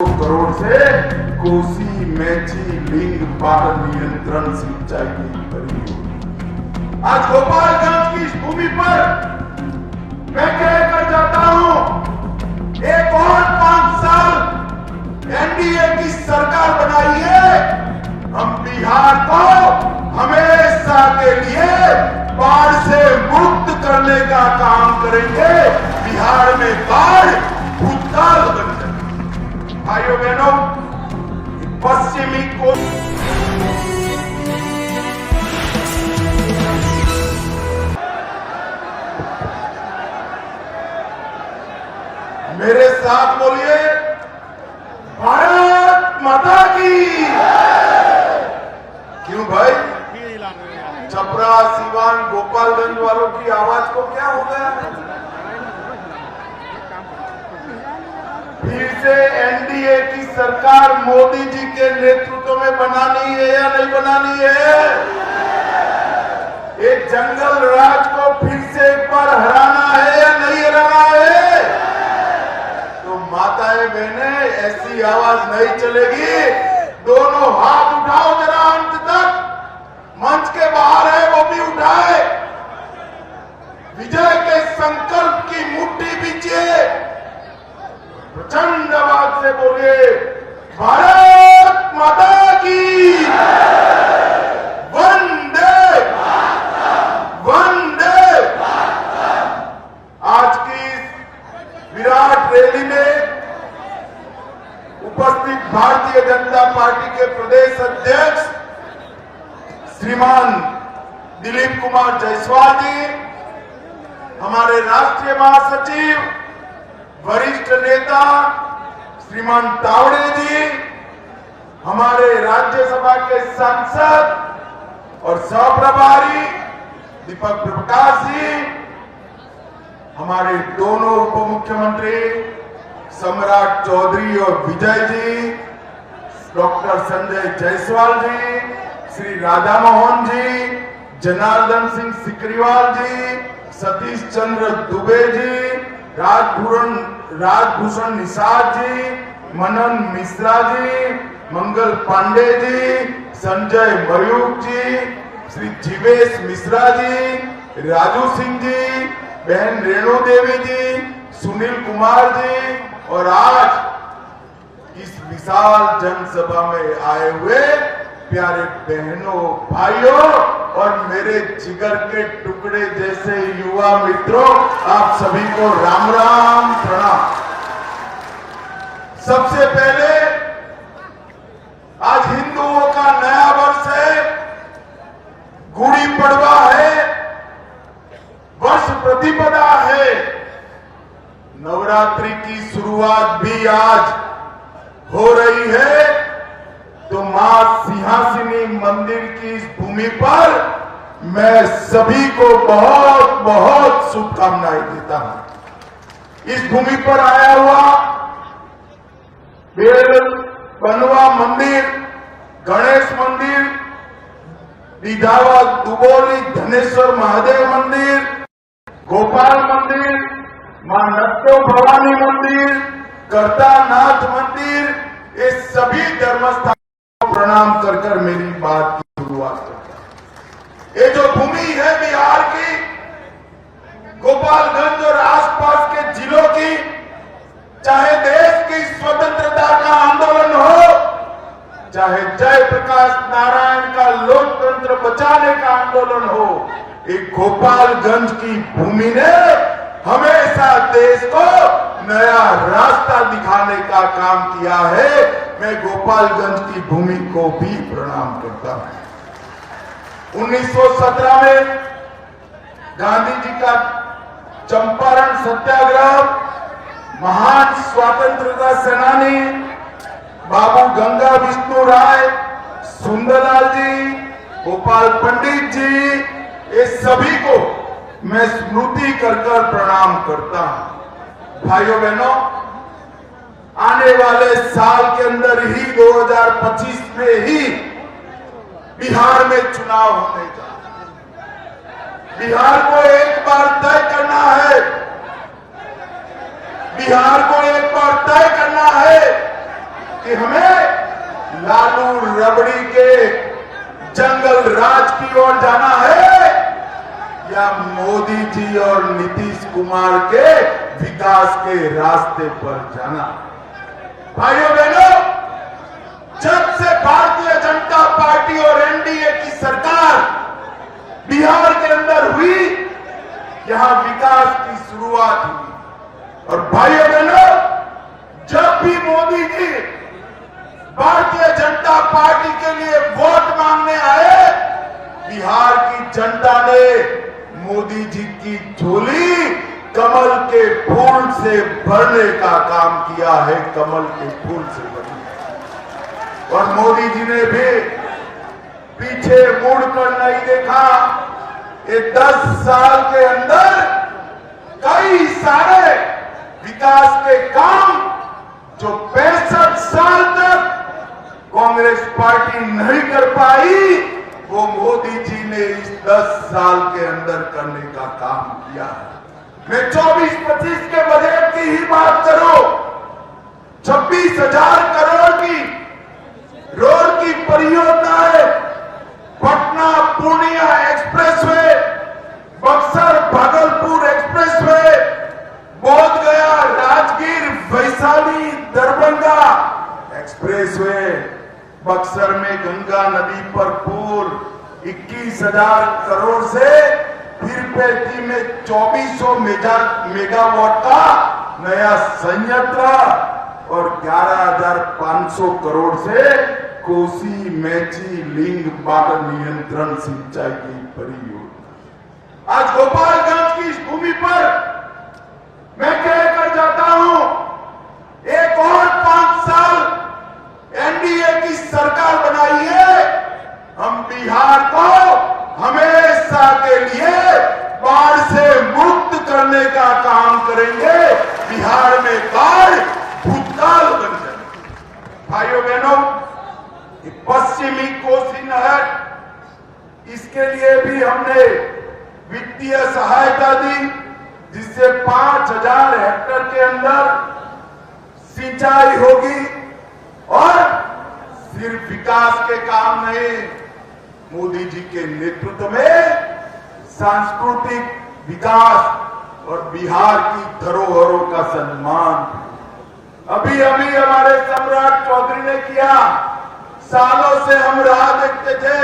करोड़ से कोसी मेची लिंग बाढ़ नियंत्रण सिंचाई की परियोजना। आज गोपालगंज की इस भूमि पर मैं कहकर जाता हूं, एक और 5 साल एनडीए की सरकार बनाई है, हम बिहार को हमेशा के लिए बाढ़ से मुक्त करने का काम करेंगे। बिहार में बाढ़ भूतकाल बन जाएगी। भाइयों बहनों, पश्चिमी को मेरे साथ बोलिए, भारत माता की। क्यों भाई, छपरा, सीवान, गोपालगंज वालों की आवाज को क्या हो गया? फिर से एनडीए की सरकार मोदी जी के नेतृत्व में बनानी है या नहीं बनानी है? एक जंगल राज को फिर से एक बार हराना है या नहीं हराना है? तो माताएं बहनें, ऐसी आवाज नहीं चलेगी। दोनों हाथ उठाओ जरा अंत तक। मंच के बाहर है वो भी उठाए। विजय के संकल्प की मुट्ठी बीचिए। प्रचंड आवाज से बोलिए, भारत माता की। वंदे वंदे। आज की विराट रैली में उपस्थित भारतीय जनता पार्टी के प्रदेश अध्यक्ष श्रीमान दिलीप कुमार जायसवाल जी, हमारे राष्ट्रीय महासचिव वरिष्ठ नेता श्रीमान तावड़े जी, हमारे राज्यसभा के सांसद और सहप्रभारी दीपक प्रकाश जी, हमारे दोनों उप मुख्यमंत्री सम्राट चौधरी और विजय जी, डॉक्टर संजय जायसवाल जी, श्री राधा मोहन जी, जनार्दन सिंह सिकरीवाल जी, सतीश चंद्र दुबे जी, राजभूषण निषाद जी, मनन मिश्रा जी, मंगल पांडे जी, संजय मयूख जी, श्री जीवेश मिश्रा जी, राजू सिंह जी, बहन रेणु देवी जी, सुनील कुमार जी, और आज इस विशाल जनसभा में आए हुए प्यारे बहनों, भाइयों और मेरे जिगर के टुकड़े जैसे युवा मित्रों, आप सभी को राम राम प्रणाम। सबसे पहले आज हिंदुओं का नया वर्ष है, गुड़ी पड़वा है, वर्ष प्रतिपदा है। नवरात्रि की शुरुआत भी आज हो रही है। तो मां सिंहासिनी मंदिर की इस भूमि पर मैं सभी को बहुत बहुत शुभकामनाएं देता हूं। इस भूमि पर आया हुआ बेल बनवा मंदिर, गणेश मंदिर, दीधावा दुबोली धनेश्वर महादेव मंदिर, गोपाल मंदिर, मां नत्यो भवानी मंदिर, करतानाथ मंदिर, ये सभी धर्मस्थान प्रणाम कर कर मेरी बात की शुरुआत करता हूं। ये जो भूमि है बिहार की, गोपालगंज और आसपास के जिलों की, चाहे देश की स्वतंत्रता का आंदोलन हो, चाहे जयप्रकाश नारायण का लोकतंत्र बचाने का आंदोलन हो, एक गोपालगंज की भूमि ने हमेशा देश को नया रास्ता दिखाने का काम किया है। मैं गोपालगंज की भूमि को भी प्रणाम करता हूं। 1917 में गांधी जी का चंपारण सत्याग्रह, महान स्वतंत्रता सेनानी बाबू गंगा विष्णु राय, सुंदरलाल जी, गोपाल पंडित जी, ये सभी को मैं स्मृति कर कर प्रणाम करता हूं। भाइयों बहनों, आने वाले साल के अंदर ही 2025 में ही बिहार में चुनाव होने जा रहा है। बिहार को एक बार तय करना है, बिहार को एक बार तय करना है रबड़ी के जंगल राज की ओर जाना है या मोदी जी और नीतीश कुमार के विकास के रास्ते पर जाना? भाइयों बहनों, जब से भारतीय जनता पार्टी और एनडीए की सरकार बिहार के अंदर हुई, यहां विकास की शुरुआत हुई। और भाइयों बहनों, जब भी मोदी जी भारतीय जनता पार्टी के लिए वोट मांगने आए, बिहार की जनता ने मोदी जी की झोली कमल के फूल से भरने का काम किया है, कमल के फूल से भरने। और मोदी जी ने भी पीछे मुड़कर नहीं देखा। ये 10 साल के अंदर कई सारे विकास के काम जो 65 साल तक कांग्रेस पार्टी नहीं कर पाई, वो मोदी जी ने इस 10 साल के अंदर करने का काम किया है। मैं 24-25 के बजट की ही बात करूं, 26,000 करोड़ की रोड की परियोजनाएं, Patna Purnia expressway, Buxar Bhagalpur expressway, Bodhgaya Rajgir Vaishali Darbhanga expressway, Buxar में गंगा नदी पर पुल, 21,000 करोड़ से फिर पेटी में 2400 मेगावाट का नया संयंत्र और 11,500 करोड़ से कोसी मेची लिंग बाढ़ नियंत्रण सिंचाई की परियोजना। आज गोपालगंज की इस भूमि पर मैं कहकर जाता हूं, एक और 5 साल एनडीए की सरकार बनाई है, हम बिहार को हमेशा के लिए बाढ़ से मुक्त करने का काम करेंगे। बिहार में बाढ़ भूतकाल बन जाएगी। भाइयों बहनों, पश्चिमी कोसी नहर, इसके लिए भी हमने वित्तीय सहायता दी, जिससे 5,000 हेक्टेयर के अंदर सिंचाई होगी। और सिर्फ विकास के काम नहीं, मोदी जी के नेतृत्व में सांस्कृतिक विकास और बिहार की धरोहरों का सम्मान अभी अभी हमारे सम्राट चौधरी ने किया। सालों से हम राह देखते थे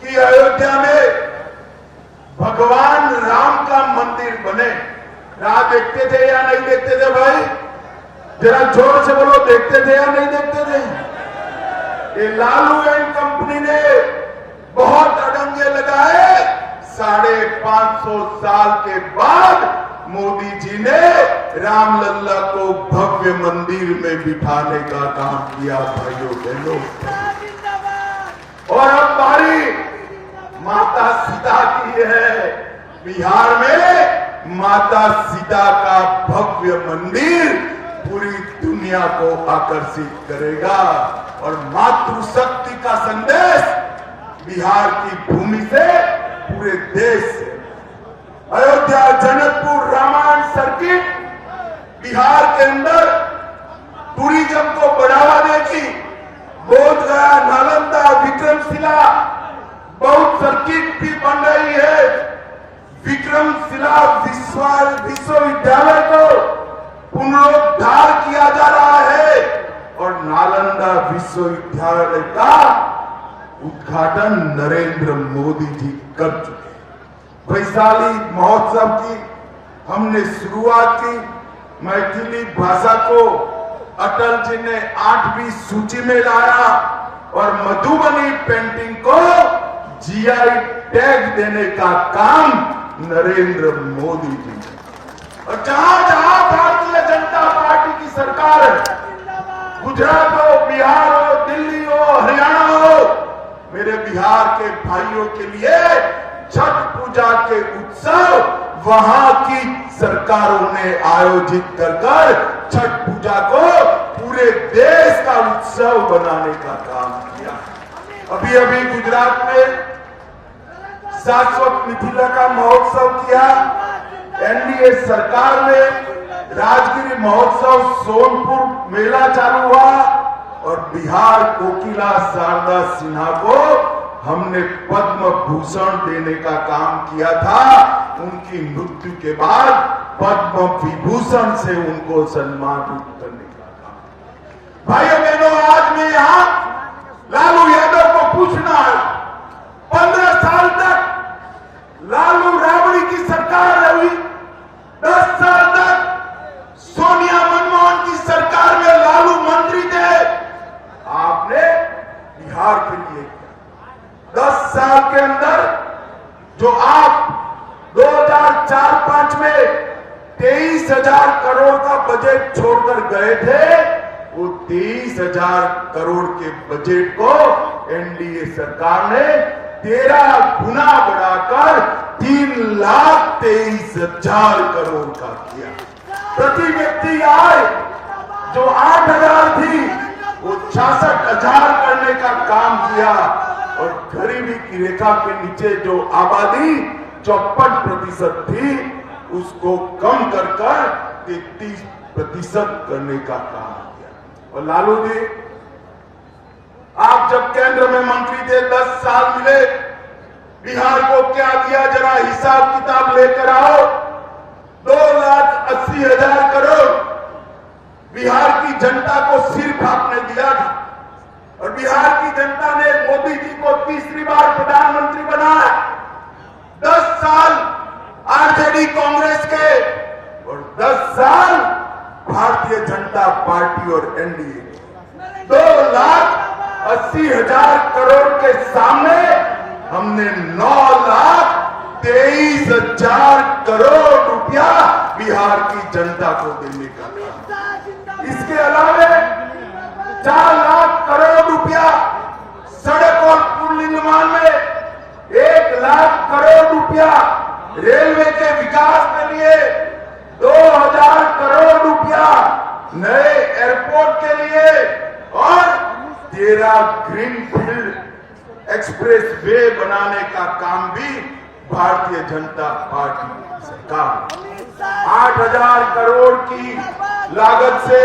कि अयोध्या में भगवान राम का मंदिर बने। राह देखते थे या नहीं देखते थे भाई? जरा जोर से बोलो, देखते थे या नहीं देखते थे? ये लालू एंड कंपनी ने बहुत अड़ंगे लगाए। 550 साल के बाद मोदी जी ने रामलल्ला को भव्य मंदिर में बिठाने का काम किया। भाइयों बहनों, और अब बारी माता सीता की है। बिहार में माता सीता का भव्य मंदिर पूरी दुनिया को आकर्षित करेगा और मातृशक्ति का संदेश बिहार की भूमि से पूरे देश से। अयोध्या जनकपुर रामायण सर्किट बिहार के अंदर टूरिज्म को बढ़ावा देगी। बोधगया, नालंदा, विक्रमशिला बहुत सर्किट भी बन रही है। विक्रमशिला विश्वविद्यालय को पुनरुद्धार किया जा रहा है और नालंदा विश्वविद्यालय का उद्घाटन नरेंद्र मोदी जी कर चुके हैं। वैशाली महोत्सव की हमने शुरुआत की। मैथिली भाषा को अटल जी ने 8वीं सूची में लाया और मधुबनी पेंटिंग को जीआई टैग देने का काम नरेंद्र मोदी जी ने। और जहां जहां भारतीय जनता पार्टी की सरकार है, गुजरात हो, बिहार हो, दिल्ली हो, हरियाणा हो, मेरे बिहार के भाइयों के लिए छठ पूजा के उत्सव वहां की सरकारों ने आयोजित कर छठ पूजा को पूरे देश का उत्सव बनाने का काम किया। अभी अभी गुजरात में शाश्वत मिथिला का महोत्सव किया। एनडीए सरकार ने राजगिरी महोत्सव सोनपुर मेला चालू हुआ और बिहार कोकिला शारदा सिन्हा को हमने पद्म भूषण देने का काम किया था। उनकी मृत्यु के बाद पद्म विभूषण से उनको सम्मानित करने का काम। भाइयों बहनों, आज मैं यहां लालू यादव को पूछना है, 15 साल तक लालू राबड़ी की सरकार रही, 10 साल तक सोनिया मनमोहन की सरकार में लालू मंत्री थे। आपने बिहार के लिए किया 10 साल के अंदर जो आप 2004-05 में 23,000 करोड़ का बजट छोड़कर गए थे, वो 23,000 करोड़ के बजट को एनडीए सरकार ने 13 गुना बढ़ाकर 3,23,000 करोड़ का किया। प्रति व्यक्ति आय जो 8,000 थी वो 66,000 करने का काम किया और गरीबी की रेखा के नीचे जो आबादी 54% थी उसको कम कर 33% करने का काम किया। और लालू जी, आप जब केंद्र में मंत्री थे, 10 साल मिले, बिहार को क्या दिया जरा हिसाब किताब लेकर आओ। 2,80,000 करोड़ बिहार की जनता को सिर्फ आपने दिया था और बिहार की जनता ने मोदी जी को तीसरी बार प्रधानमंत्री बनाया। 10 साल आरजेडी कांग्रेस के और 10 साल भारतीय जनता पार्टी और एनडीए। 2,80,000 करोड़ के सामने हमने 9,23,000 करोड़ रुपया बिहार की जनता को देने का काम। इसके अलावा 4 लाख करोड़ रुपया सड़क और पुल निर्माण में, 1 लाख करोड़ रुपया रेलवे के विकास के लिए, 2,000 करोड़ रुपया नए एयरपोर्ट के लिए और 13 ग्रीनफील्ड एक्सप्रेस वे बनाने का काम भी भारतीय जनता पार्टी की सरकार। 8,000 करोड़ की लागत से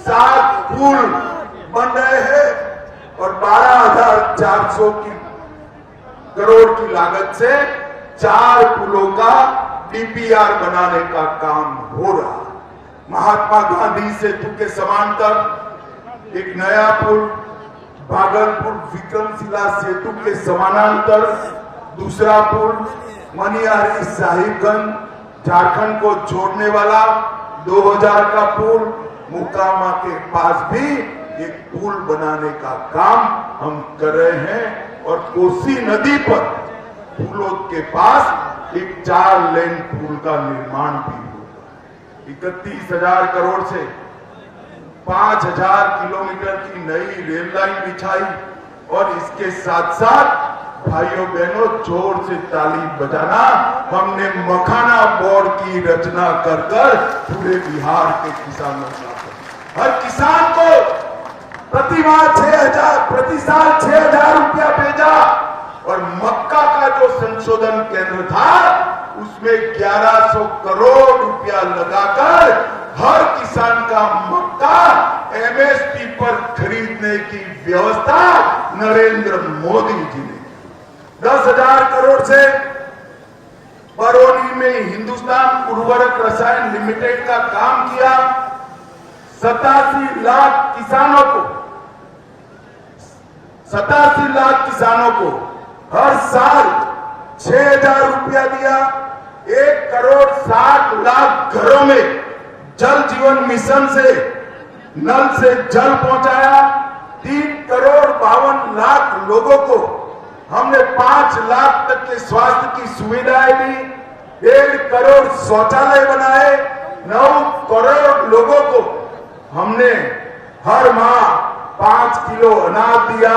7 पुल बन रहे हैं और 12,400 करोड़ की लागत से 4 पुलों का डीपीआर बनाने का काम हो रहा है। महात्मा गांधी सेतु के समांतर एक नया पुल, भागलपुर विक्रमशिला सेतु के समानांतर दूसरा पुल, मनियारी साहिबगंज झारखंड को जोड़ने वाला 2000 का पुल, मुकामा के पास भी एक पुल बनाने का काम हम कर रहे हैं और कोसी नदी पर पुलों के पास एक 4 लेन पुल का निर्माण भी होगा। 31,000 करोड़ से 5,000 किलोमीटर की नई रेल लाइन बिछाई और इसके साथ साथ भाइयों बहनों जोर से ताली बजाना, हमने मखाना बोर्ड की रचना कर पूरे बिहार के किसानों का हर किसान को प्रति साल 6,000 रुपया भेजा और मक्का का जो संशोधन केंद्र था उसमें 1,100 करोड़ रुपया लगाकर हर किसान का मक्का एमएसपी पर खरीदने की व्यवस्था नरेंद्र मोदी जी ने 10,000 करोड़ से बरौनी में हिंदुस्तान उर्वरक रसायन लिमिटेड का काम किया। 87 लाख किसानों को हर साल 6,000 रुपया दिया। 1,60,00,000 घरों में जल जीवन मिशन से नल से जल पहुंचाया। 3,52,00,000 लोगों को हमने 5 लाख तक के स्वास्थ्य की सुविधाएं दी। 1.5 करोड़ शौचालय बनाए। 9 करोड़ लोगों को हमने हर माह 5 किलो अनाज दिया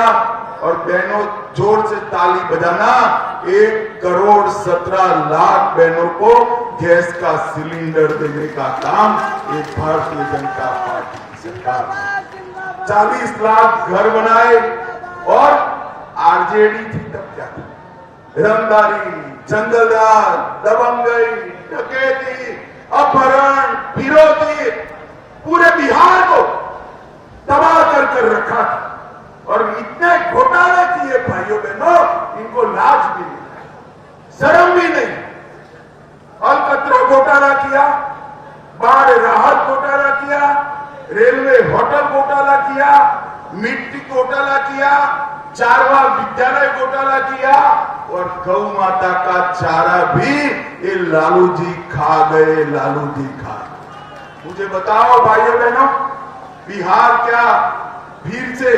और बहनों जोर से ताली बजाना, 1,17,00,000 बहनों को गैस का सिलेंडर देने का काम एक भारतीय जनता पार्टी की सरकार ने 40 लाख घर बनाए। और आरजेडी थी तब क्या था? रंगदारी, जंगलराज, दबंगई, डकैती, अपहरण, फिरौती, पूरे बिहार को तबाह करके कर रखा था और इतने घोटाले किए भाइयों बहनों, इनको लाज भी नहीं, शर्म भी नहीं। अलकतरा घोटाला किया, बाढ़ राहत घोटाला किया, रेलवे होटल घोटाला किया, मिट्टी घोटाला किया, चारवा विद्यालय घोटाला किया और गौ माता का चारा भी ये लालू जी खा गए, लालू जी खा गए। मुझे बताओ भाइयों बहनों, बिहार क्या फिर से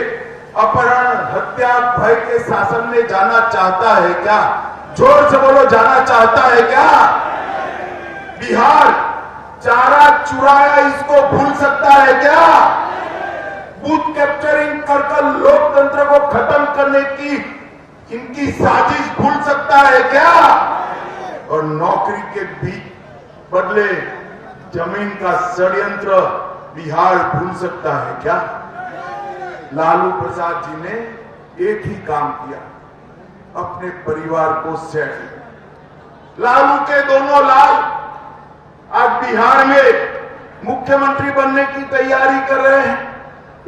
अपहरण, हत्या, भय के शासन में जाना चाहता है क्या? जोर से बोलो, जाना चाहता है क्या? बिहार चारा चुराया इसको भूल सकता है क्या? बूथ कैप्चरिंग कर लोकतंत्र को खत्म करने की इनकी साजिश भूल सकता है क्या? और नौकरी के बीच बदले जमीन का षड्यंत्र बिहार भूल सकता है क्या? लालू प्रसाद जी ने एक ही काम किया, अपने परिवार को सेट किया। लालू के दोनों लाल आज बिहार में मुख्यमंत्री बनने की तैयारी कर रहे हैं।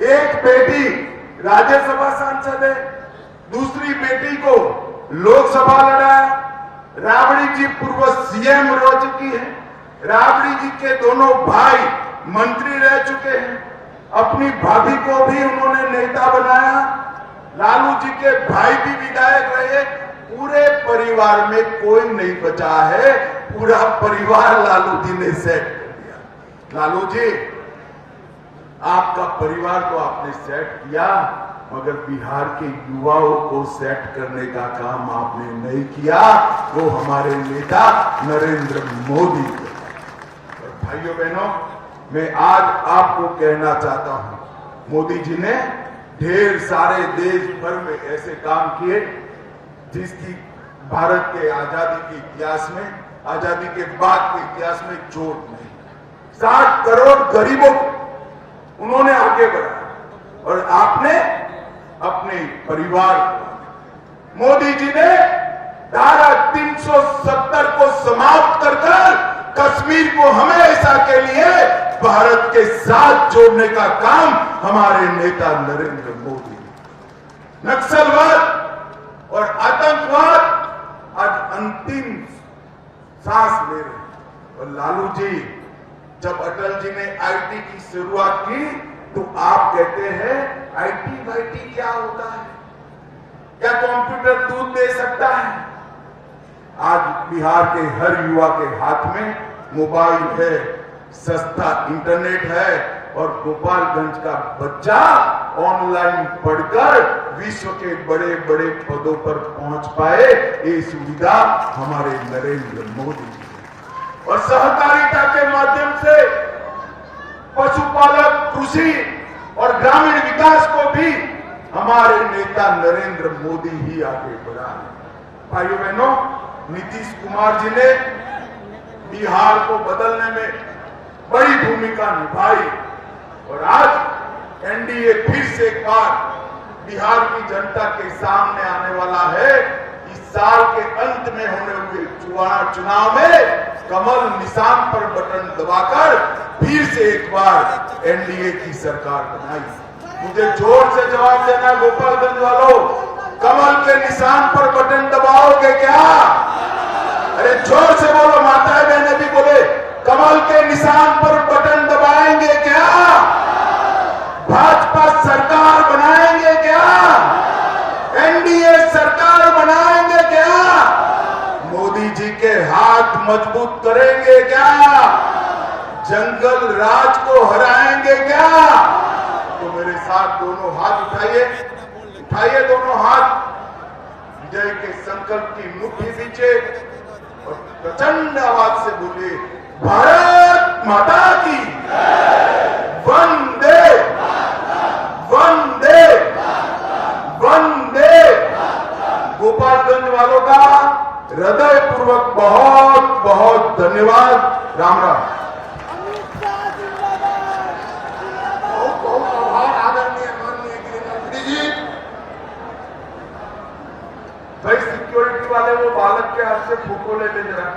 एक बेटी राज्यसभा सांसद है, दूसरी बेटी को लोकसभा लड़ाया। राबड़ी जी पूर्व सीएम रह चुकी है, राबड़ी जी के दोनों भाई मंत्री रह चुके हैं, अपनी भाभी को भी उन्होंने नेता बनाया, लालू जी के भाई भी विधायक रहे। पूरे परिवार में कोई नहीं बचा है, पूरा परिवार लालू जी ने सेट कर दिया। लालू जी, आपका परिवार तो आपने सेट किया, मगर बिहार के युवाओं को सेट करने का काम आपने नहीं किया। वो हमारे नेता नरेंद्र मोदी थे। और भाइयों बहनों, मैं आज आपको कहना चाहता हूं, मोदी जी ने ढेर सारे देश भर में ऐसे काम किए जिसकी भारत के आजादी के इतिहास में, आजादी के बाद के इतिहास में चोट नहीं। 60 करोड़ गरीबों को उन्होंने आगे बढ़ाया और आपने अपने परिवार, मोदी जी ने धारा 370 को समाप्त कर कश्मीर को हमेशा के लिए भारत के साथ जोड़ने का काम हमारे नेता नरेंद्र मोदी ने। नक्सलवाद और आतंकवाद आज अंतिम सांस ले रहे हैं। और लालू जी, जब अटल जी ने आईटी की शुरुआत की तो आप कहते हैं आईटी वाईटी क्या होता है, क्या कंप्यूटर दूध दे सकता है? आज बिहार के हर युवा के हाथ में मोबाइल है, सस्ता इंटरनेट है और गोपालगंज का बच्चा ऑनलाइन पढ़कर विश्व के बड़े बड़े पदों पर पहुंच पाए, ये सुविधा हमारे नरेंद्र मोदी जी ने। और सहकारिता के माध्यम से पशुपालक, कृषि और ग्रामीण विकास को भी हमारे नेता नरेंद्र मोदी ही आगे बढ़ा है। भाइयों बहनों, नीतीश कुमार जी ने बिहार को बदलने में बड़ी भूमिका निभाई और आज एनडीए फिर से एक बार बिहार की जनता के सामने आने वाला है। इस साल के अंत में होने हुए चुनाव में कमल निशान पर बटन दबाकर फिर से एक बार एनडीए की सरकार बनाई। मुझे जोर से जवाब देना गोपालगंज वालों, कमल के निशान पर बटन दबाओगे क्या? अरे जोर से बोलो, माताएं बहनें भी बोले, कमल के निशान पर बटन दबाएंगे क्या? भाजपा सरकार बनाएंगे क्या? एनडीए सरकार बनाएंगे क्या? मोदी जी के हाथ मजबूत करेंगे क्या? जंगल राज को हराएंगे क्या? तो मेरे साथ दोनों हाथ उठाइए, उठाइए दोनों हाथ, विजय के संकल्प की मुट्ठी दीजिए और प्रचंड आवाज से बोलिए, भारत माता की वंदे वंदे वंदे। गोपालगंज वालों का हृदय पूर्वक बहुत बहुत धन्यवाद। राम राम। बहुत बहुत आभार आदरणीय माननीय गृहमंत्री जी। भाई सिक्योरिटी वाले वो बालक के हाथ से फोटो ले ले जरा।